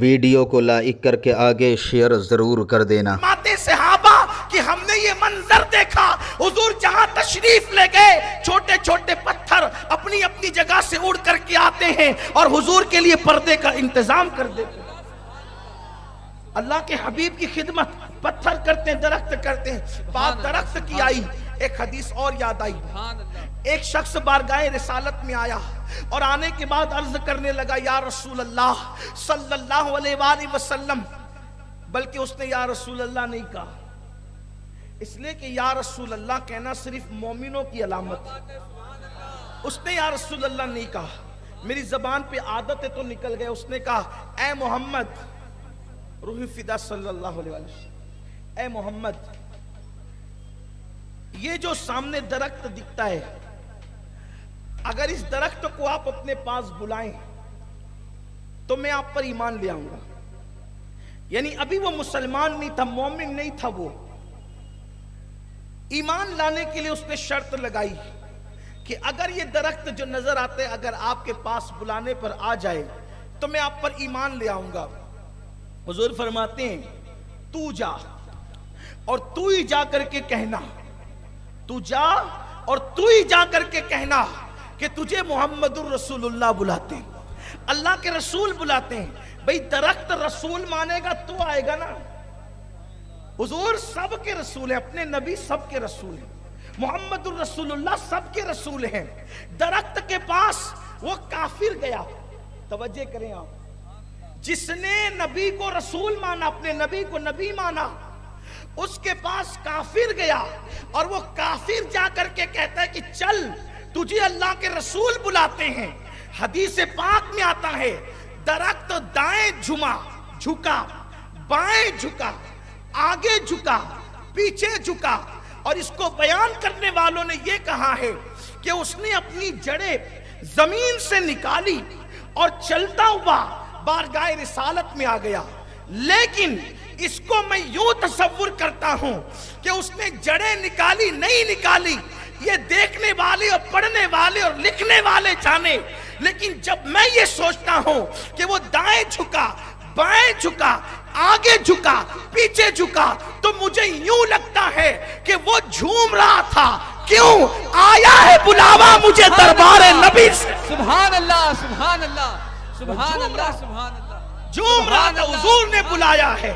Video کو like کر کے آگے شیئر ضرور کر دینا۔ ماتے صحابہ کہ ہم نے یہ منظر دیکھا، حضور جہاں تشریف لے گئے چھوٹے چھوٹے پتھر اپنی اپنی جگہ سے اڑ کر کے آتے ہیں اور حضور کے لیے پردے کا انتظام کر دیتے ہیں۔ اللہ کے حبیب کی خدمت، پتھر کرتے ہیں، درخت کرتے ہیں۔ بات درخت کی آئی، ایک حدیث اور یاد آئی۔ ایک شخص بارگاہ رسالت میں آیا اور آنے کے بعد عرض کرنے لگا، یا رسول اللہ صلی اللہ علیہ وآلہ وسلم، بلکہ اس نے یا رسول اللہ نہیں کہا، اس لیے کہ یا رسول اللہ کہنا صرف مومنوں کی علامت ہے۔ اس نے یا رسول اللہ نہیں کہا، میری زبان پہ عادت ہے تو نکل گئے۔ اس نے کہا، اے محمد، روح فدا صلی اللہ علیہ وسلم، اے محمد، یہ جو سامنے درخت دکھتا ہے، اگر اس درخت کو آپ اپنے پاس بلائیں تو میں آپ پر ایمان لے آؤں گا۔ یعنی ابھی وہ مسلمان نہیں تھا، مومن نہیں تھا، وہ ایمان لانے کے لیے اس نے شرط لگائی کہ اگر یہ درخت جو نظر آتے ہیں اگر آپ کے پاس بلانے پر آ جائے تو میں آپ پر ایمان لے آؤں گا۔ حضور فرماتے ہیں، تو جا اور تو ہی جا کر کے کہنا، تو جا اور تو ہی جا کر کے کہنا کہ تجھے محمد الرسول اللہ بلاتے ہیں، اللہ کے رسول بلاتے ہیں۔ بھئی درخت رسول مانے گا تو آئے گا نا۔ حضور سب کے رسول ہیں، اپنے نبی سب کے رسول ہیں، محمد الرسول اللہ سب کے رسول ہیں۔ درخت کے پاس وہ کافر گیا، توجہ کریں آپ، جس نے نبی کو رسول مانا، اپنے نبی کو نبی مانا، اس کے پاس کافر گیا اور وہ کافر جا کر کے کہتا ہے کہ چل تجھے اللہ کے رسول بلاتے ہیں۔ حدیث پاک میں آتا ہے، درخت دائیں جھکا، بائیں جھکا، آگے جھکا، پیچھے جھکا، اور اس کو بیان کرنے والوں نے یہ کہا ہے کہ اس نے اپنی جڑیں زمین سے نکالی اور چلتا ہوا بارگاہ رسالت میں آ گیا۔ لیکن اس کو میں یوں تصور کرتا ہوں کہ اس نے جڑیں نکالی نہیں نکالی، یہ دیکھنے والے اور پڑھنے والے اور لکھنے والے جانے، لیکن جب میں یہ سوچتا ہوں کہ وہ دائیں جھکا، بائیں جھکا، آگے جھکا، پیچھے جھکا، تو مجھے یوں لگتا ہے کہ وہ جھوم رہا تھا۔ کیوں؟ آیا ہے بلاوا مجھے دربار نبی سے۔ سبحان اللہ، سبحان اللہ، سبحان اللہ، سبحان اللہ، جھوم رہا تھا، حضور نے بلایا ہے۔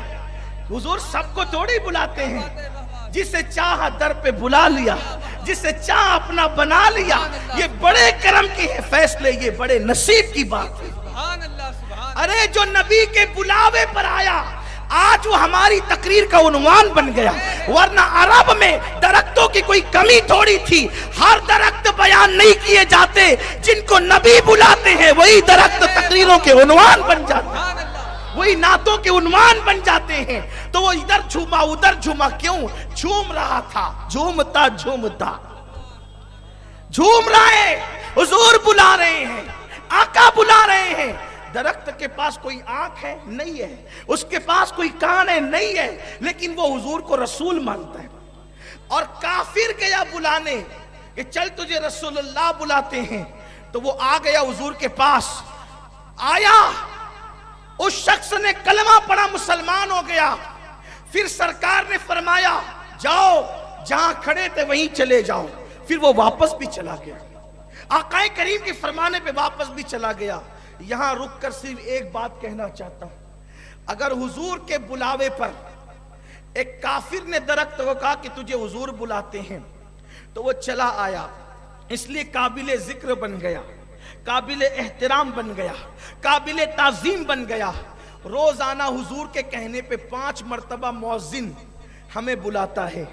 حضور سب کو تھوڑی بلاتے ہیں، جسے چاہا در پہ بلا لیا، جسے چاہا اپنا بنا لیا۔ یہ بڑے کرم کی ہے فیصلے، یہ بڑے نصیب کی بات ہے۔ سبحان اللہ، سبحان اللہ۔ ارے جو نبی کے بلاوے پر آیا، آج وہ ہماری تقریر کا عنوان بن گیا، ورنہ عرب میں درختوں کی کوئی کمی تھوڑی تھی۔ ہر درخت بیان نہیں کیے جاتے، جن کو نبی بلاتے ہیں وہی درخت تقریروں کے عنوان بن جاتے ہیں، وہی نعتوں کے عنوان بن جاتے ہیں۔ تو وہ ادھر جھوما ادھر جھوما، کیوں؟ جھوم رہا تھا، جھومتا جھومتا جھوم رہے، حضور بلا رہے ہیں، آقا بلا رہے ہیں۔ درخت کے پاس کوئی آنکھ ہے نہیں ہے، اس کے پاس کوئی کان ہے نہیں ہے، لیکن وہ حضور کو رسول مانتا ہے۔ اور کافر گیا بلانے کہ چل تجھے رسول اللہ بلاتے ہیں، تو وہ آ گیا حضور کے پاس، آیا، اس شخص نے کلمہ پڑھا، مسلمان ہو گیا۔ پھر سرکار نے فرمایا جاؤ، جہاں کھڑے تھے وہیں چلے جاؤ۔ پھر وہ واپس بھی چلا گیا، آقا کریم کے فرمانے پہ واپس بھی چلا گیا۔ یہاں رک کر صرف ایک بات کہنا چاہتا ہوں، اگر حضور کے بلاوے پر ایک کافر نے درخت کو کہا کہ تجھے حضور بلاتے ہیں، تو وہ چلا آیا، اس لیے قابل ذکر بن گیا، قابل احترام بن گیا، قابل تعظیم بن گیا۔ روزانہ حضور کے کہنے پہ 5 مرتبہ مؤذن ہمیں بلاتا ہے،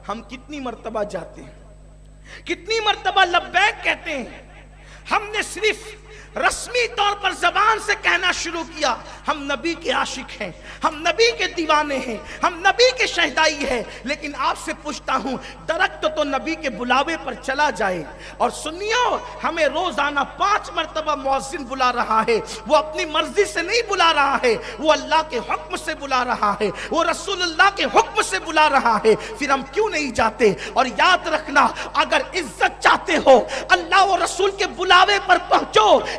ہم کتنی مرتبہ جاتے ہیں، کتنی مرتبہ لبیک کہتے ہیں۔ ہم نے صرف رسمی طور پر زبان سے کہنا شروع کیا، ہم نبی کے عاشق ہیں، ہم نبی کے دیوانے ہیں، ہم نبی کے شہدائی ہیں۔ لیکن آپ سے پوچھتا ہوں، درخت تو نبی کے بلاوے پر چلا جائے، اور سنیو، ہمیں روزانہ 5 مرتبہ مؤذن بلا رہا ہے، وہ اپنی مرضی سے نہیں بلا رہا ہے، وہ اللہ کے حکم سے بلا رہا ہے، وہ رسول اللہ کے حکم سے بلا رہا ہے، پھر ہم کیوں نہیں جاتے؟ اور یاد رکھنا، اگر عزت چاہتے ہو، اللہ و رسول کے بلاوے پر پہنچو،